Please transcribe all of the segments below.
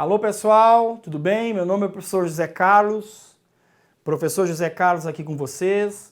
Alô pessoal, tudo bem? Meu nome é o professor José Carlos aqui com vocês.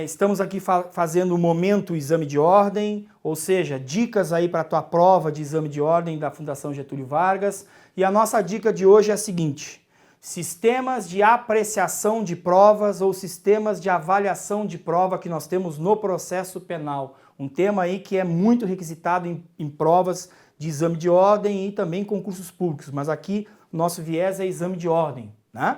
Estamos aqui fazendo o momento exame de ordem, ou seja, dicas aí para a tua prova de exame de ordem da Fundação Getúlio Vargas. E a nossa dica de hoje é a seguinte: sistemas de apreciação de provas ou sistemas de avaliação de prova que nós temos no processo penal. Um tema aí que é muito requisitado em provas de exame de ordem e também concursos públicos, mas aqui o nosso viés é exame de ordem, né?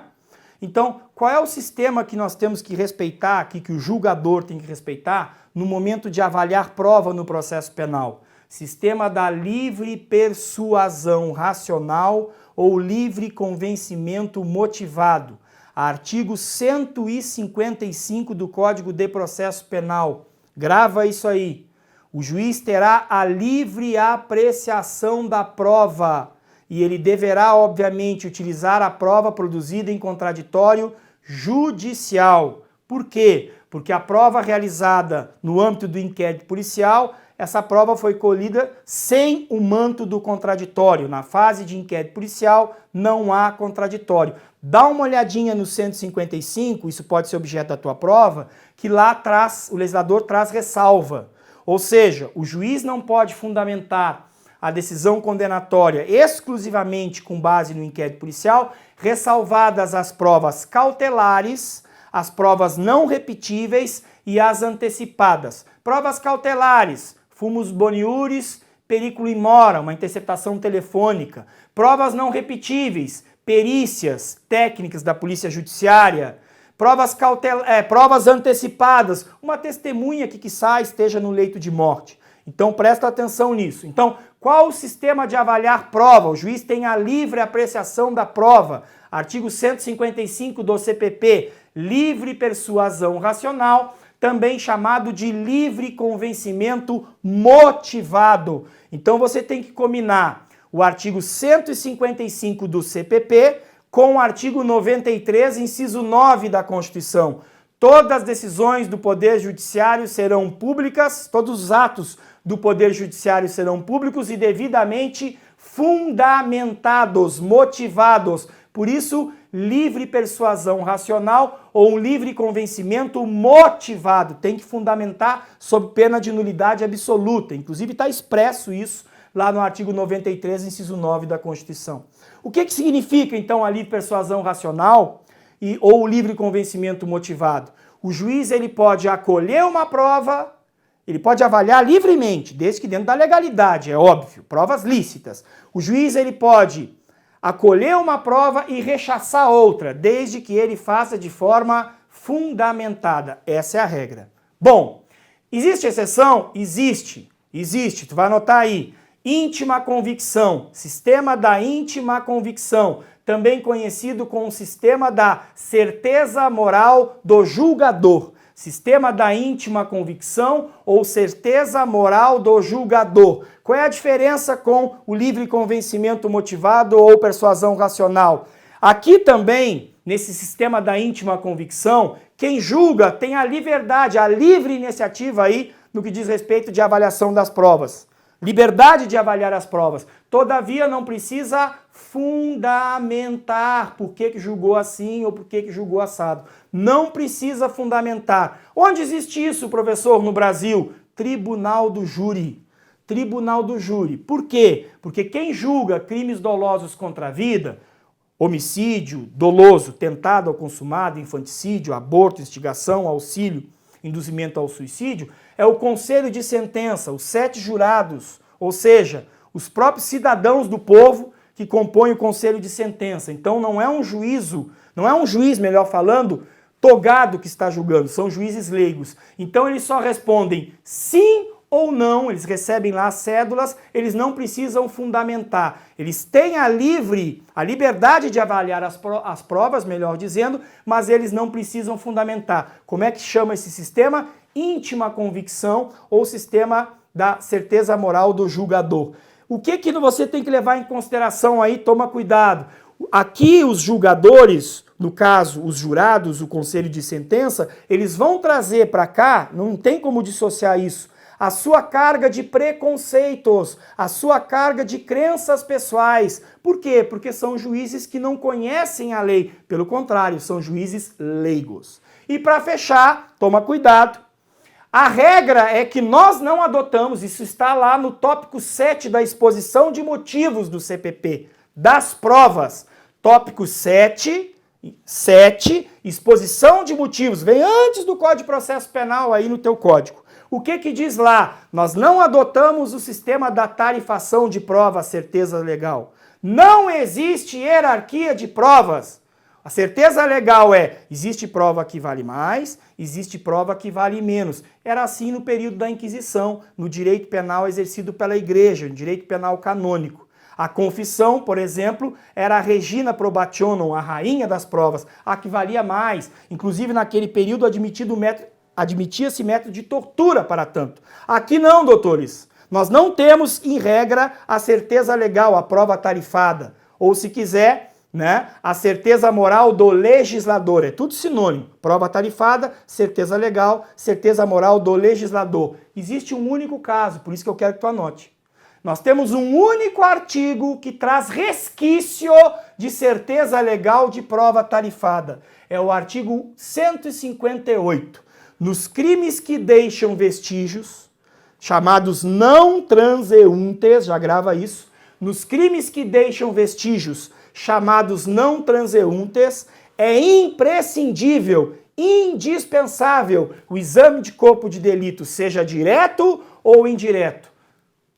Então, qual é o sistema que nós temos que respeitar aqui, que o julgador tem que respeitar no momento de avaliar prova no processo penal? Sistema da livre persuasão racional ou livre convencimento motivado. Artigo 155 do Código de Processo Penal. Grava isso aí. O juiz terá a livre apreciação da prova e ele deverá, obviamente, utilizar a prova produzida em contraditório judicial. Por quê? Porque a prova realizada no âmbito do inquérito policial, essa prova foi colhida sem o manto do contraditório. Na fase de inquérito policial não há contraditório. Dá uma olhadinha no 155, isso pode ser objeto da tua prova, que lá o legislador traz ressalva. Ou seja, o juiz não pode fundamentar a decisão condenatória exclusivamente com base no inquérito policial, ressalvadas as provas cautelares, as provas não repetíveis e as antecipadas. Provas cautelares: fumus boniuris, periculo in mora, uma interceptação telefônica. Provas não repetíveis: perícias técnicas da polícia judiciária. Provas antecipadas: uma testemunha que quiçá esteja no leito de morte. Então presta atenção nisso. Então, qual o sistema de avaliar prova? O juiz tem a livre apreciação da prova. Artigo 155 do CPP, livre persuasão racional, também chamado de livre convencimento motivado. Então você tem que combinar o artigo 155 do CPP com o artigo 93, inciso 9 da Constituição. Todas as decisões do Poder Judiciário serão públicas, todos os atos do Poder Judiciário serão públicos e devidamente fundamentados, motivados. Por isso, livre persuasão racional ou um livre convencimento motivado. Tem que fundamentar sob pena de nulidade absoluta. Inclusive está expresso isso lá no artigo 93, inciso 9 da Constituição. O que significa, então, a livre persuasão racional ou o livre convencimento motivado? O juiz ele pode acolher uma prova, ele pode avaliar livremente, desde que dentro da legalidade, é óbvio, provas lícitas. O juiz ele pode acolher uma prova e rechaçar outra, desde que ele faça de forma fundamentada. Essa é a regra. Bom, existe exceção? Existe. Tu vai anotar aí. Íntima convicção, sistema da íntima convicção, também conhecido como sistema da certeza moral do julgador. Sistema da íntima convicção ou certeza moral do julgador. Qual é a diferença com o livre convencimento motivado ou persuasão racional? Aqui também, nesse sistema da íntima convicção, quem julga tem a liberdade, a livre iniciativa aí no que diz respeito de avaliação das provas. Liberdade de avaliar as provas. Todavia, não precisa fundamentar por que julgou assim ou por que julgou assado. Não precisa fundamentar. Onde existe isso, professor, no Brasil? Tribunal do Júri. Tribunal do Júri. Por quê? Porque quem julga crimes dolosos contra a vida, homicídio doloso, tentado ou consumado, infanticídio, aborto, instigação, auxílio, induzimento ao suicídio, é o conselho de sentença, os 7 jurados, ou seja, os próprios cidadãos do povo que compõem o conselho de sentença. Então não é um juiz, melhor falando, togado que está julgando, são juízes leigos. Então eles só respondem sim ou não, eles recebem lá as cédulas, eles não precisam fundamentar. Eles têm a liberdade de avaliar as provas, melhor dizendo, mas eles não precisam fundamentar. Como é que chama esse sistema? Íntima convicção ou sistema da certeza moral do julgador. O que você tem que levar em consideração aí? Toma cuidado. Aqui os julgadores, no caso os jurados, o conselho de sentença, eles vão trazer para cá, não tem como dissociar isso, a sua carga de preconceitos, a sua carga de crenças pessoais. Por quê? Porque são juízes que não conhecem a lei. Pelo contrário, são juízes leigos. E para fechar, toma cuidado. A regra é que nós não adotamos, isso está lá no tópico 7 da exposição de motivos do CPP, das provas. Tópico 7, exposição de motivos, vem antes do Código de Processo Penal aí no teu código. O que que diz lá? Nós não adotamos o sistema da tarifação de prova, certeza legal. Não existe hierarquia de provas. A certeza legal é, existe prova que vale mais, existe prova que vale menos. Era assim no período da Inquisição, no direito penal exercido pela Igreja, no direito penal canônico. A confissão, por exemplo, era a regina probationum, a rainha das provas, a que valia mais. Inclusive, naquele período, admitia-se método de tortura para tanto. Aqui não, doutores. Nós não temos, em regra, a certeza legal, a prova tarifada. Ou, se quiser, né, a certeza moral do legislador. É tudo sinônimo. Prova tarifada, certeza legal, certeza moral do legislador. Existe um único caso, por isso que eu quero que tu anote. Nós temos um único artigo que traz resquício de certeza legal de prova tarifada. É o artigo 158. Nos crimes que deixam vestígios, chamados não transeuntes, já grava isso, nos crimes que deixam vestígios, chamados não transeuntes, é imprescindível, indispensável o exame de corpo de delito, seja direto ou indireto.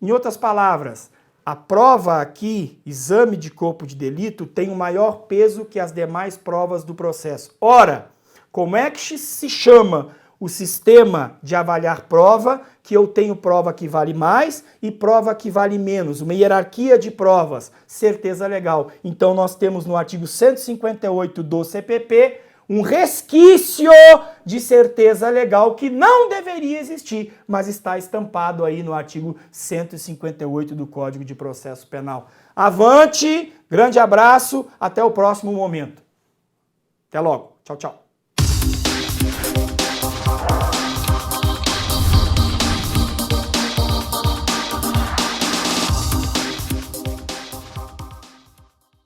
Em outras palavras, a prova aqui, exame de corpo de delito, tem um maior peso que as demais provas do processo. Ora, como é que se chama o sistema de avaliar prova, que eu tenho prova que vale mais e prova que vale menos? Uma hierarquia de provas, certeza legal. Então nós temos no artigo 158 do CPP um resquício de certeza legal que não deveria existir, mas está estampado aí no artigo 158 do Código de Processo Penal. Avante, grande abraço, até o próximo momento. Até logo, tchau, tchau.